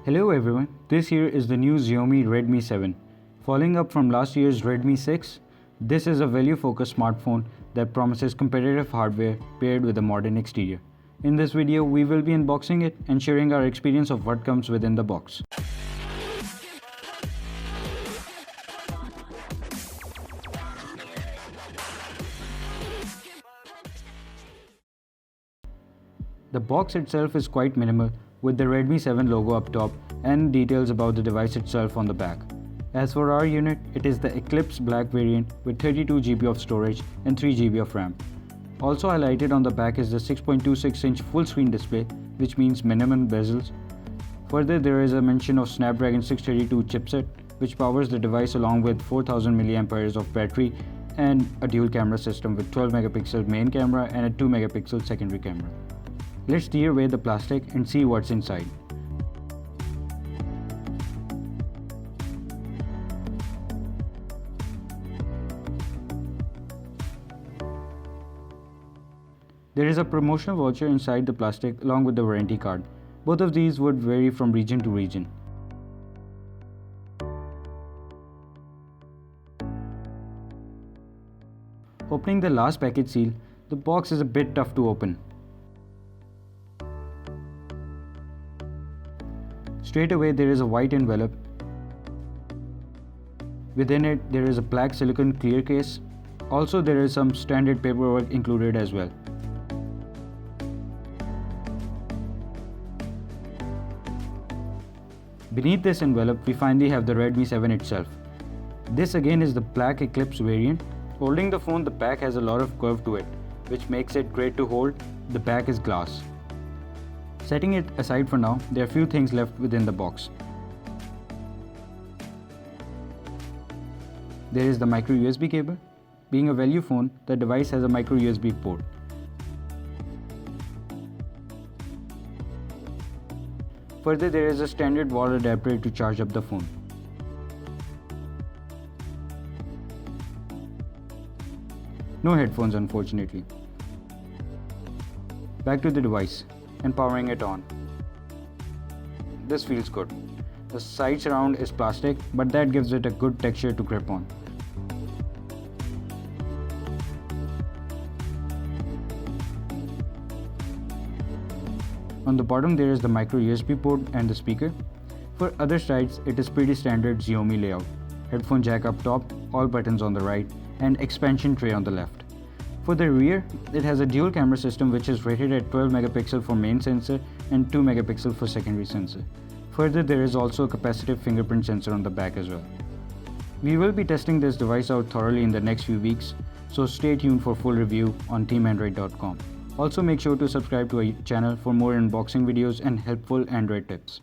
Hello everyone, this here is the new Xiaomi Redmi 7. Following up from last year's Redmi 6, this is a value-focused smartphone that promises competitive hardware paired with a modern exterior. In this video, we will be unboxing it and sharing our experience of what comes within the box. The box itself is quite minimal, with the Redmi 7 logo up top and details about the device itself on the back. As for our unit, it is the Eclipse Black variant with 32GB of storage and 3GB of RAM. Also highlighted on the back is the 6.26-inch full screen display, which means minimum bezels. Further, there is a mention of Snapdragon 632 chipset, which powers the device along with 4000 mAh of battery and a dual camera system with 12-megapixel main camera and a 2-megapixel secondary camera. Let's tear away the plastic and see what's inside. There is a promotional voucher inside the plastic along with the warranty card. Both of these would vary from region to region. Opening the last package seal, the box is a bit tough to open. Straight away there is a white envelope. Within it there is a black silicone clear case. Also there is some standard paperwork included as well. Beneath this envelope we finally have the Redmi 7 itself. This again is the black Eclipse variant. Holding the phone, the back has a lot of curve to it, which makes it great to hold. The back is glass. Setting it aside for now, there are few things left within the box. There is the micro USB cable. Being a value phone, the device has a micro USB port. Further, there is a standard wall adapter to charge up the phone. No headphones, unfortunately. Back to the device and powering it on. This feels good. The side surround is plastic, but that gives it a good texture to grip on. On the bottom there is the micro USB port and the speaker. For other sides, it is pretty standard Xiaomi layout. Headphone jack up top, all buttons on the right, and expansion tray on the left. For the rear, it has a dual camera system which is rated at 12 megapixel for main sensor and 2 megapixel for secondary sensor. Further, there is also a capacitive fingerprint sensor on the back as well. We will be testing this device out thoroughly in the next few weeks, so stay tuned for full review on teamandroid.com. Also make sure to subscribe to our channel for more unboxing videos and helpful Android tips.